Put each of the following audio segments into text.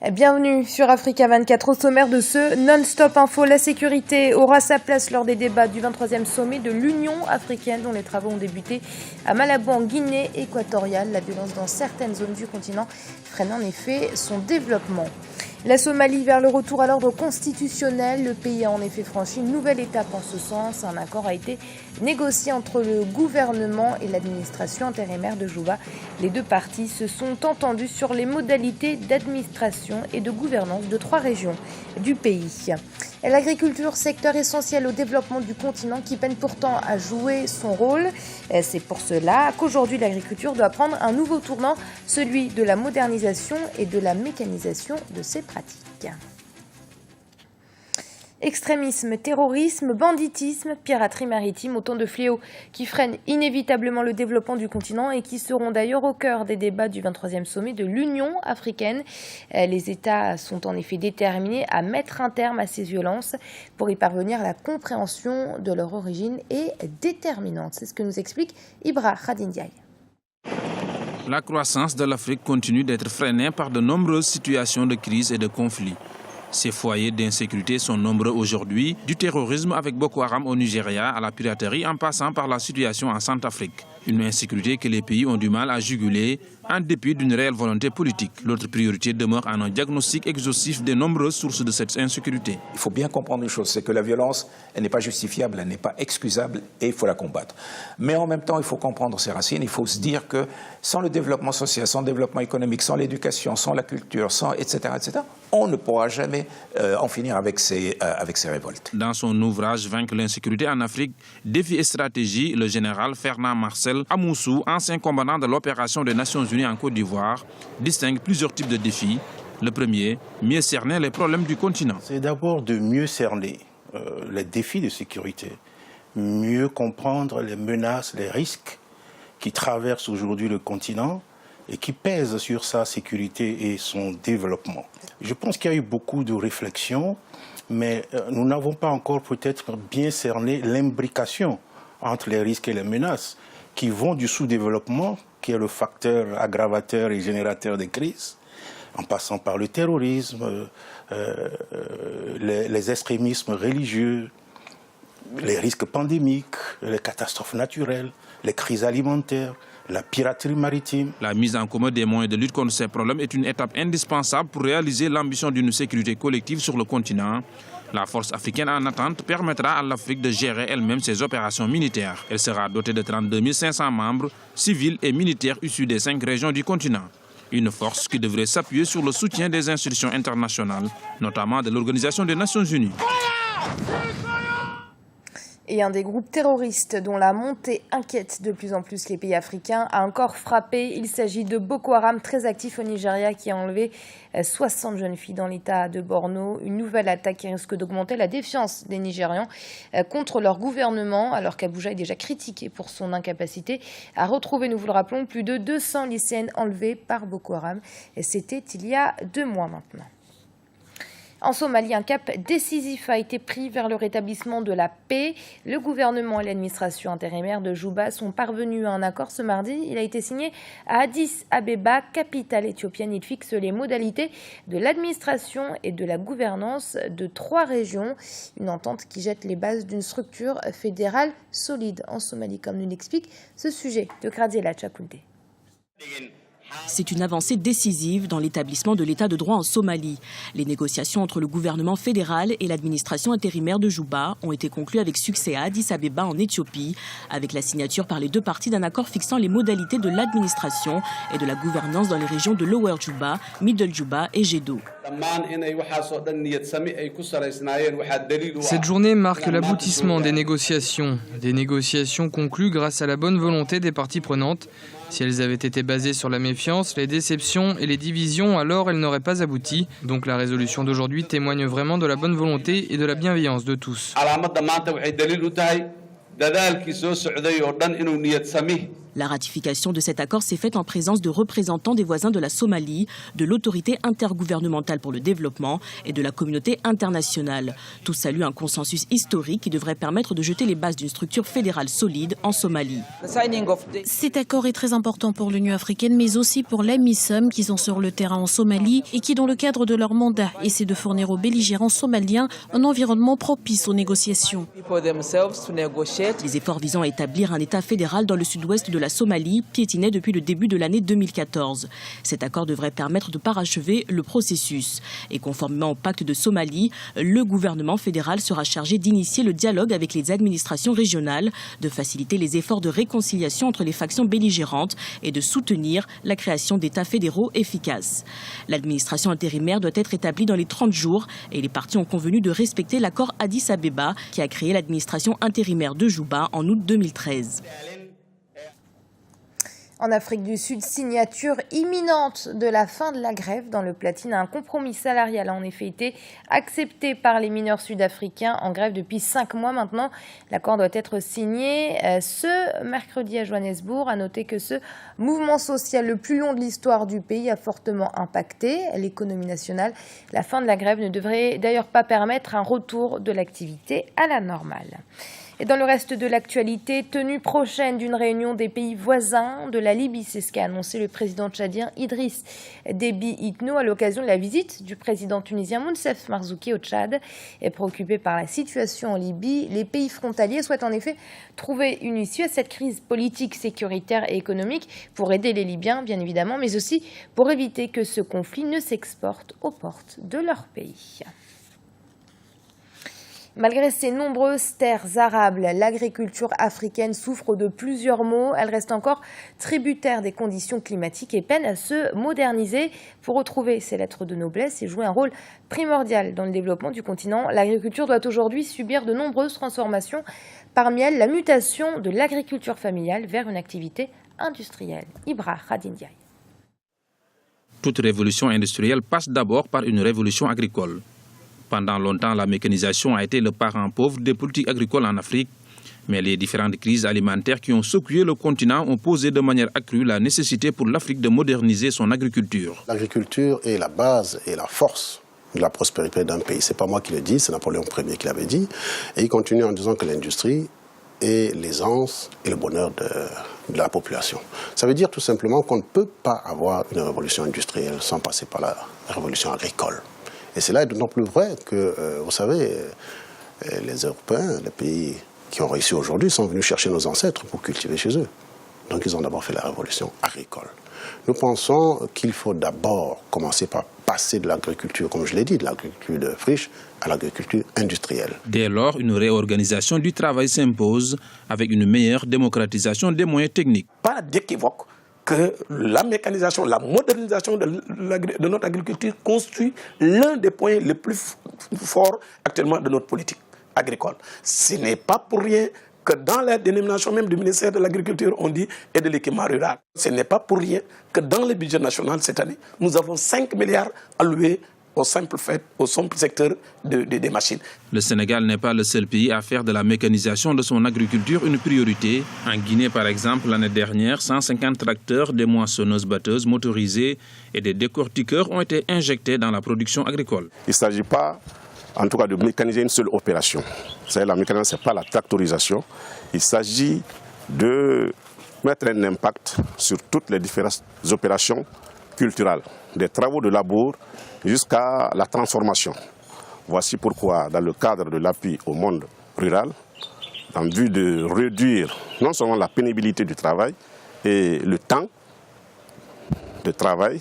Bienvenue sur Africa 24. Au sommaire de ce non-stop info, la sécurité aura sa place lors des débats du 23e sommet de l'Union africaine dont les travaux ont débuté à Malabo en Guinée équatoriale. La violence dans certaines zones du continent freine en effet son développement. La Somalie vers le retour à l'ordre constitutionnel. Le pays a en effet franchi une nouvelle étape en ce sens. Un accord a été négocié entre le gouvernement et l'administration intérimaire de Juba. Les deux parties se sont entendues sur les modalités d'administration et de gouvernance de 3 régions du pays. L'agriculture, secteur essentiel au développement du continent qui peine pourtant à jouer son rôle. C'est pour cela qu'aujourd'hui l'agriculture doit prendre un nouveau tournant, celui de la modernisation et de la mécanisation de ses pratiques. Extrémisme, terrorisme, banditisme, piraterie maritime, autant de fléaux qui freinent inévitablement le développement du continent et qui seront d'ailleurs au cœur des débats du 23e sommet de l'Union africaine. Les États sont en effet déterminés à mettre un terme à ces violences. Pour y parvenir, la compréhension de leur origine est déterminante. C'est ce que nous explique Ibra Khadindiaï. La croissance de l'Afrique continue d'être freinée par de nombreuses situations de crise et de conflits. Ces foyers d'insécurité sont nombreux aujourd'hui, du terrorisme avec Boko Haram au Nigeria à la piraterie en passant par la situation en Centrafrique. Une insécurité que les pays ont du mal à juguler en dépit d'une réelle volonté politique. L'autre priorité demeure un diagnostic exhaustif des nombreuses sources de cette insécurité. Il faut bien comprendre une chose, c'est que la violence, elle n'est pas justifiable, elle n'est pas excusable et il faut la combattre. Mais en même temps, il faut comprendre ses racines, il faut se dire que sans le développement social, sans le développement économique, sans l'éducation, sans la culture, sans etc., on ne pourra jamais en finir avec ces révoltes. Dans son ouvrage « Vaincre l'insécurité en Afrique, défis et stratégies », le général Fernand Marcel Amoussou, ancien commandant de l'opération des Nations Unies en Côte d'Ivoire, distingue plusieurs types de défis. Le premier, mieux cerner les problèmes du continent. C'est d'abord de mieux cerner les défis de sécurité, mieux comprendre les menaces, les risques qui traversent aujourd'hui le continent et qui pèsent sur sa sécurité et son développement. Je pense qu'il y a eu beaucoup de réflexions, mais nous n'avons pas encore peut-être bien cerné l'imbrication entre les risques et les menaces qui vont du sous-développement, qui est le facteur aggravateur et générateur des crises, en passant par le terrorisme, les extrémismes religieux, les risques pandémiques, les catastrophes naturelles, les crises alimentaires, la piraterie maritime. La mise en commun des moyens de lutte contre ces problèmes est une étape indispensable pour réaliser l'ambition d'une sécurité collective sur le continent. La force africaine en attente permettra à l'Afrique de gérer elle-même ses opérations militaires. Elle sera dotée de 32 500 membres, civils et militaires issus des 5 régions du continent. Une force qui devrait s'appuyer sur le soutien des institutions internationales, notamment de l'Organisation des Nations Unies. Et un des groupes terroristes dont la montée inquiète de plus en plus les pays africains a encore frappé. Il s'agit de Boko Haram, très actif au Nigeria, qui a enlevé 60 jeunes filles dans l'état de Borno. Une nouvelle attaque qui risque d'augmenter la défiance des Nigérians contre leur gouvernement, alors qu'Abuja est déjà critiqué pour son incapacité à retrouver, nous vous le rappelons, plus de 200 lycéennes enlevées par Boko Haram. C'était il y a 2 mois maintenant. En Somalie, un cap décisif a été pris vers le rétablissement de la paix. Le gouvernement et l'administration intérimaire de Juba sont parvenus à un accord ce mardi. Il a été signé à Addis Abeba, capitale éthiopienne. Il fixe les modalités de l'administration et de la gouvernance de 3 régions. Une entente qui jette les bases d'une structure fédérale solide en Somalie, comme nous l'explique ce sujet de Graziella Chakounte. C'est une avancée décisive dans l'établissement de l'état de droit en Somalie. Les négociations entre le gouvernement fédéral et l'administration intérimaire de Juba ont été conclues avec succès à Addis Abeba en Éthiopie, avec la signature par les 2 parties d'un accord fixant les modalités de l'administration et de la gouvernance dans les régions de Lower Juba, Middle Juba et Gedo. Cette journée marque l'aboutissement des négociations conclues grâce à la bonne volonté des parties prenantes. Si elles avaient été basées sur la méfiance, les déceptions et les divisions, alors elles n'auraient pas abouti. Donc la résolution d'aujourd'hui témoigne vraiment de la bonne volonté et de la bienveillance de tous. La ratification de cet accord s'est faite en présence de représentants des voisins de la Somalie, de l'autorité intergouvernementale pour le développement et de la communauté internationale. Tous saluent un consensus historique qui devrait permettre de jeter les bases d'une structure fédérale solide en Somalie. Cet accord est très important pour l'Union africaine, mais aussi pour l'AMISOM qui sont sur le terrain en Somalie et qui, dans le cadre de leur mandat, essaient de fournir aux belligérants somaliens un environnement propice aux négociations. Les efforts visant à établir un État fédéral dans le sud-ouest de la Somalie piétinaient depuis le début de l'année 2014. Cet accord devrait permettre de parachever le processus. Et conformément au pacte de Somalie, le gouvernement fédéral sera chargé d'initier le dialogue avec les administrations régionales, de faciliter les efforts de réconciliation entre les factions belligérantes et de soutenir la création d'États fédéraux efficaces. L'administration intérimaire doit être établie dans les 30 jours et les partis ont convenu de respecter l'accord Addis Abeba qui a créé l'administration intérimaire de Juba en août 2013. En Afrique du Sud, signature imminente de la fin de la grève dans le Platine. Un compromis salarial a en effet été accepté par les mineurs sud-africains en grève depuis 5 mois maintenant. L'accord doit être signé ce mercredi à Johannesburg. À noter que ce mouvement social le plus long de l'histoire du pays a fortement impacté l'économie nationale. La fin de la grève ne devrait d'ailleurs pas permettre un retour de l'activité à la normale. Et dans le reste de l'actualité, tenue prochaine d'une réunion des pays voisins de la Libye, c'est ce qu'a annoncé le président tchadien Idriss Déby Itno à l'occasion de la visite du président tunisien Mounsef Marzouki au Tchad. Et préoccupé par la situation en Libye, les pays frontaliers souhaitent en effet trouver une issue à cette crise politique, sécuritaire et économique pour aider les Libyens, bien évidemment, mais aussi pour éviter que ce conflit ne s'exporte aux portes de leur pays. Malgré ses nombreuses terres arables, l'agriculture africaine souffre de plusieurs maux. Elle reste encore tributaire des conditions climatiques et peine à se moderniser. Pour retrouver ses lettres de noblesse et jouer un rôle primordial dans le développement du continent, l'agriculture doit aujourd'hui subir de nombreuses transformations. Parmi elles, la mutation de l'agriculture familiale vers une activité industrielle. Ibra Khadindiaï. Toute révolution industrielle passe d'abord par une révolution agricole. Pendant longtemps, la mécanisation a été le parent pauvre des politiques agricoles en Afrique, mais les différentes crises alimentaires qui ont secoué le continent ont posé de manière accrue la nécessité pour l'Afrique de moderniser son agriculture. L'agriculture est la base et la force de la prospérité d'un pays. Ce n'est pas moi qui le dis, c'est Napoléon Ier qui l'avait dit. Et il continue en disant que l'industrie est l'aisance et le bonheur de la population. Ça veut dire tout simplement qu'on ne peut pas avoir une révolution industrielle sans passer par la révolution agricole. Et cela est d'autant plus vrai que, vous savez, les Européens, les pays qui ont réussi aujourd'hui, sont venus chercher nos ancêtres pour cultiver chez eux. Donc ils ont d'abord fait la révolution agricole. Nous pensons qu'il faut d'abord commencer par passer de l'agriculture, comme je l'ai dit, de l'agriculture de friche à l'agriculture industrielle. Dès lors, une réorganisation du travail s'impose avec une meilleure démocratisation des moyens techniques. Pas d'équivoque que la mécanisation, la modernisation de notre agriculture constitue l'un des points les plus forts actuellement de notre politique agricole. Ce n'est pas pour rien que dans la dénomination même du ministère de l'Agriculture, on dit « et de l'équipement rural ». Ce n'est pas pour rien que dans le budget national cette année, nous avons 5 milliards alloués au simple secteur des machines. Le Sénégal n'est pas le seul pays à faire de la mécanisation de son agriculture une priorité. En Guinée, par exemple, l'année dernière, 150 tracteurs, des moissonneuses-batteuses motorisées et des décortiqueurs ont été injectés dans la production agricole. Il ne s'agit pas, en tout cas, de mécaniser une seule opération. La mécanisation, ce n'est pas la tractorisation. Il s'agit de mettre un impact sur toutes les différentes opérations culturelles, des travaux de labour jusqu'à la transformation. Voici pourquoi, dans le cadre de l'appui au monde rural, en vue de réduire non seulement la pénibilité du travail et le temps de travail,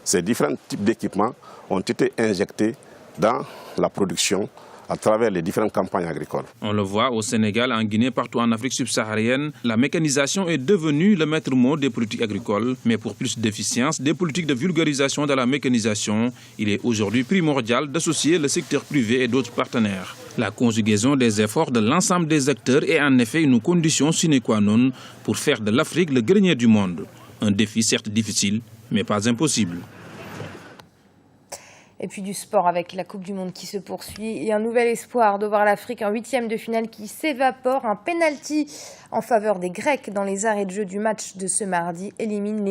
ces différents types d'équipements ont été injectés dans la production à travers les différentes campagnes agricoles. On le voit au Sénégal, en Guinée, partout en Afrique subsaharienne, la mécanisation est devenue le maître mot des politiques agricoles. Mais pour plus d'efficience, des politiques de vulgarisation de la mécanisation, il est aujourd'hui primordial d'associer le secteur privé et d'autres partenaires. La conjugaison des efforts de l'ensemble des acteurs est en effet une condition sine qua non pour faire de l'Afrique le grenier du monde. Un défi certes difficile, mais pas impossible. Et puis du sport avec la Coupe du Monde qui se poursuit et un nouvel espoir de voir l'Afrique en 8e de finale qui s'évapore. Un penalty en faveur des Grecs dans les arrêts de jeu du match de ce mardi élimine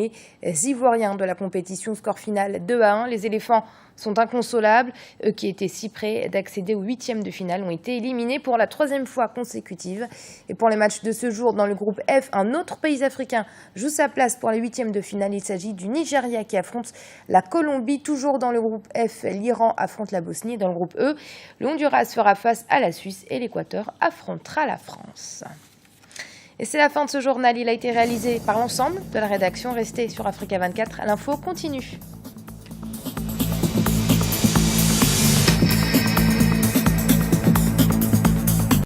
les Ivoiriens de la compétition. Score final 2-1. Les éléphants sont inconsolables. Eux qui étaient si près d'accéder aux huitièmes de finale ont été éliminés pour la 3e fois consécutive. Et pour les matchs de ce jour dans le groupe F, un autre pays africain joue sa place pour les huitièmes de finale. Il s'agit du Nigeria qui affronte la Colombie. Toujours dans le groupe F, l'Iran affronte la Bosnie. Dans le groupe E, le Honduras fera face à la Suisse et l'Équateur affrontera la France. Et c'est la fin de ce journal. Il a été réalisé par l'ensemble de la rédaction. Restez sur Africa 24. L'info continue.